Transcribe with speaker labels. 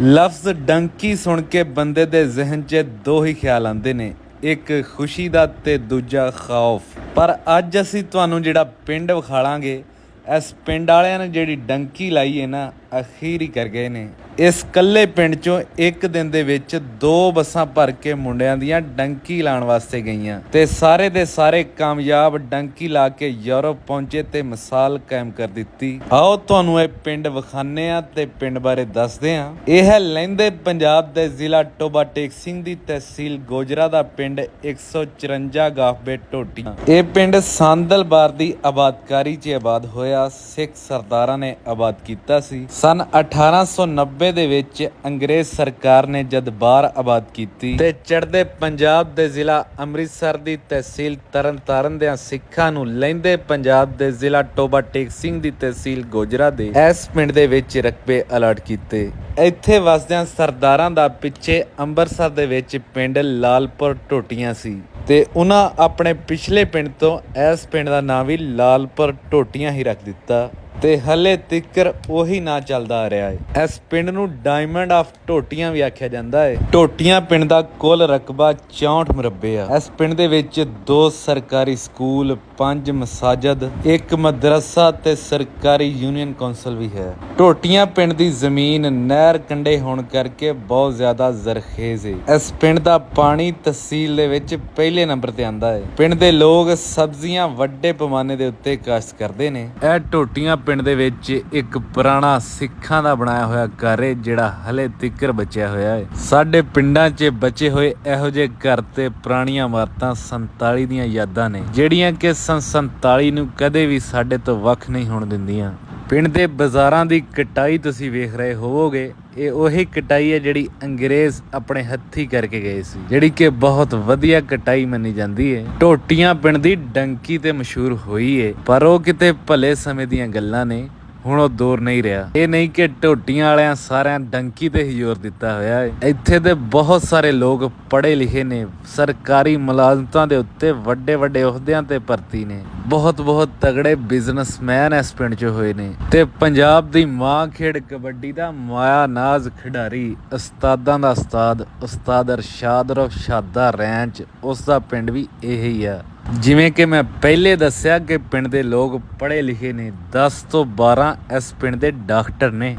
Speaker 1: ਲਫ਼ਜ਼ ਡੰਕੀ ਸੁਣ ਕੇ ਬੰਦੇ ਦੇ ਜ਼ਿਹਨ 'ਚ ਦੋ ਹੀ ਖਿਆਲ ਆਉਂਦੇ ਨੇ, ਇੱਕ ਖੁਸ਼ੀ ਦਾ ਤੇ ਦੂਜਾ ਖੌਫ। ਪਰ ਅੱਜ ਅਸੀਂ ਤੁਹਾਨੂੰ ਜਿਹੜਾ ਪਿੰਡ ਵਿਖਾਲਾਂਗੇ, ਇਸ ਪਿੰਡ ਵਾਲਿਆਂ ਨੇ ਜਿਹੜੀ ਡੰਕੀ ਲਾਈ ਹੈ ਨਾ, ਅਖੀਰ ਹੀ ਕਰ ਗਏ ਨੇ। ਇਸ ਕੱਲੇ ਪਿੰਡ 'ਚੋਂ ਇੱਕ ਦਿਨ ਦੇ ਵਿੱਚ 2 ਬੱਸਾਂ ਭਰ ਕੇ ਮੁੰਡਿਆਂ ਦੀਆਂ ਡੰਕੀ ਲਾਉਣ ਵਾਸਤੇ ਗਈਆਂ ਤੇ ਸਾਰੇ ਦੇ ਸਾਰੇ ਕਾਮਯਾਬ ਡੰਕੀ ਲਾ ਕੇ ਯੂਰਪ ਪਹੁੰਚੇ ਤੇ ਮਿਸਾਲ ਕਾਇਮ ਕਰ ਦਿੱਤੀ। ਆਓ ਤੁਹਾਨੂੰ ਇਹ ਪਿੰਡ ਵਿਖਾਉਂਦੇ ਹਾਂ ਤੇ ਪਿੰਡ ਬਾਰੇ ਦੱਸਦੇ ਹਾਂ। ਇਹ ਹੈ ਲਹਿੰਦੇ ਪੰਜਾਬ ਦੇ ਜ਼ਿਲ੍ਹਾ ਟੋਬਾ ਟੇਕ ਸਿੰਘ ਦੀ ਤਹਿਸੀਲ ਗੋਜਰਾ ਦਾ ਪਿੰਡ 154 ਗਾਫਬੇ ਟੋਟੀਆਂ। ਇਹ ਪਿੰਡ ਸਾਂਦਲਬਾਰ ਦੀ ਆਬਾਦਕਾਰੀ 'ਚ ਆਬਾਦ ਹੋਇਆ ਸਿੱਖ ਸਰਦਾਰਾਂ ਨੇ ਆਬਾਦ ਕੀਤਾ ਸੀ। ਸਨ 1890 ਦੇ ਵਿੱਚ ਅੰਗਰੇਜ਼ ਸਰਕਾਰ ਨੇ ਜਦ ਬਾਹਰ ਆਬਾਦ ਕੀਤੀ ਤੇ ਚੜ੍ਹਦੇ ਪੰਜਾਬ ਦੇ ਜ਼ਿਲ੍ਹਾ ਅੰਮ੍ਰਿਤਸਰ ਦੀ ਤਹਿਸੀਲ ਤਰਨਤਾਰਨ ਦੇ ਸਿੱਖਾਂ ਨੂੰ ਲਹਿੰਦੇ ਪੰਜਾਬ ਦੇ ਜ਼ਿਲ੍ਹਾ ਟੋਬਾ ਟੇਕ ਸਿੰਘ ਦੀ ਤਹਿਸੀਲ ਗੋਜਰਾ ਦੇ ਇਸ ਪਿੰਡ ਦੇ ਵਿੱਚ ਰਕਬੇ ਅਲਾਟ ਕੀਤੇ। ਇੱਥੇ ਵਸਦਿਆਂ ਸਰਦਾਰਾਂ ਦਾ ਪਿੱਛੇ ਅੰਮ੍ਰਿਤਸਰ ਦੇ ਵਿੱਚ ਪਿੰਡ ਲਾਲਪੁਰ ਟੋਟੀਆਂ ਸੀ ਤੇ ਉਹਨਾਂ ਆਪਣੇ ਪਿਛਲੇ ਪਿੰਡ ਤੋਂ ਇਸ ਪਿੰਡ ਦਾ ਨਾਂ ਵੀ ਲਾਲਪੁਰ ਟੋਟੀਆਂ ਹੀ ਰੱਖ ਦਿੱਤਾ ਤੇ ਹਲੇ ਤਿੱਕਰ ਉਹੀ ਨਾਂ ਚੱਲਦਾ ਆ ਰਿਹਾ ਹੈ। ਇਸ ਪਿੰਡ ਨੂੰ ਡਾਇਮੰਡ ਆਫ ਟੋਟੀਆਂ ਵੀ ਆਖਿਆ ਜਾਂਦਾ ਹੈ। ਟੋਟੀਆਂ ਪਿੰਡ ਦਾ ਕੁੱਲ ਰਕਬਾ 64 ਮੁਰੱਬੇ ਆ। ਇਸ ਪਿੰਡ ਦੇ ਵਿੱਚ 2 ਸਰਕਾਰੀ ਸਕੂਲ, 5 ਮਸਾਜਿਦ, 1 ਮਦਰਸਾ ਤੇ ਸਰਕਾਰੀ ਯੂਨੀਅਨ ਕੌਂਸਲ ਵੀ ਹੈ। ਟੋਟੀਆਂ ਪਿੰਡ ਦੀ ਜ਼ਮੀਨ ਨਹਿਰ ਕੰਢੇ ਹੋਣ ਕਰਕੇ ਬਹੁਤ ਜ਼ਿਆਦਾ ਜ਼ਰਖੇਜ਼ ਹੈ। ਇਸ ਪਿੰਡ ਦਾ ਪਾਣੀ ਤਹਿਸੀਲ ਦੇ ਵਿੱਚ ਪਹਿਲੇ ਨੰਬਰ ਤੇ ਆਂਦਾ ਹੈ। ਪਿੰਡ ਦੇ ਲੋਕ ਸਬਜ਼ੀਆਂ ਵੱਡੇ ਪੈਮਾਨੇ ਦੇ ਉੱਤੇ ਕਾਸ਼ਤ ਕਰਦੇ ਨੇ। ਇਹ ਟੋਟੀਆਂ ਪਿੰਡ ਦੇ ਵਿੱਚ ਇੱਕ ਪੁਰਾਣਾ ਸਿੱਖਾਂ ਦਾ ਬਣਾਇਆ ਹੋਇਆ ਘਰ ਹੈ ਜਿਹੜਾ ਹਲੇ ਤਿੱਕਰ ਬਚਿਆ ਹੋਇਆ ਹੈ। ਸਾਡੇ ਪਿੰਡਾਂ 'ਚ ਬਚੇ ਹੋਏ ਇਹੋ ਜਿਹੇ ਘਰ ਤੇ ਪੁਰਾਣੀਆਂ ਇਮਾਰਤਾਂ 47 ਦੀਆਂ ਯਾਦਾਂ ਨੇ, ਜਿਹੜੀਆਂ ਕਿ ਸੰਨ 47 ਨੂੰ ਕਦੇ ਵੀ ਸਾਡੇ ਤੋਂ ਵੱਖ ਨਹੀਂ ਹੋਣ ਦਿੰਦੀਆਂ। ਪਿੰਡ ਦੇ ਬਾਜ਼ਾਰਾਂ ਦੀ ਕਟਾਈ ਤੁਸੀਂ ਵੇਖ ਰਹੇ ਹੋਵੋਗੇ, ਇਹ ਉਹੀ ਕਟਾਈ ਹੈ ਜਿਹੜੀ ਅੰਗਰੇਜ਼ ਆਪਣੇ ਹੱਥੀਂ ਕਰਕੇ ਗਏ ਸੀ, ਜਿਹੜੀ ਕਿ ਬਹੁਤ ਵਧੀਆ ਕਟਾਈ ਮੰਨੀ ਜਾਂਦੀ ਹੈ। ਟੋਟੀਆਂ ਪਿੰਡ ਦੀ ਡੰਕੀ ਤੇ ਮਸ਼ਹੂਰ ਹੋਈ ਹੈ, ਪਰ ਉਹ ਕਿਤੇ ਭਲੇ ਸਮੇਂ ਦੀਆਂ ਗੱਲਾਂ ਨੇ, ਹੁਣ ਉਹ ਦੌਰ ਨਹੀਂ ਰਿਹਾ। ਇਹ ਨਹੀਂ ਕਿ ਟੋਟੀਆਂ ਵਾਲਿਆਂ ਸਾਰਿਆਂ ਡੰਕੀ ਤੇ ਹੀ ਜ਼ੋਰ ਦਿੱਤਾ ਹੋਇਆ ਹੈ। ਇੱਥੇ ਦੇ ਬਹੁਤ ਸਾਰੇ ਲੋਕ ਪੜ੍ਹੇ ਲਿਖੇ ਨੇ, ਸਰਕਾਰੀ ਮੁਲਾਜ਼ਮਤਾਂ ਦੇ ਉੱਤੇ ਵੱਡੇ ਵੱਡੇ ਅਹੁਦਿਆਂ ਤੇ ਭਰਤੀ ਨੇ, ਬਹੁਤ ਤਗੜੇ ਬਿਜ਼ਨਸਮੈਨ ਇਸ ਪਿੰਡ 'ਚ ਹੋਏ ਨੇ ਤੇ ਪੰਜਾਬ ਦੀ ਮਾਂ ਖੇਡ ਕਬੱਡੀ ਦਾ ਮਾਇਆ ਨਾਜ਼ ਖਿਡਾਰੀ, ਉਸਤਾਦਾਂ ਦਾ ਉਸਤਾਦ ਅਰਸ਼ਾਦ ਰਫਸ਼ਾਦਾ ਰੈਂਚ, ਉਸ ਦਾ ਪਿੰਡ ਵੀ ਇਹੀ ਆ। ਜਿਵੇਂ ਕਿ ਮੈਂ ਪਹਿਲੇ ਦੱਸਿਆ ਕਿ ਪਿੰਡ ਦੇ ਲੋਕ ਪੜ੍ਹੇ ਲਿਖੇ ਨੇ, 10 ਤੋਂ 12 ਇਸ ਪਿੰਡ ਦੇ ਡਾਕਟਰ ਨੇ।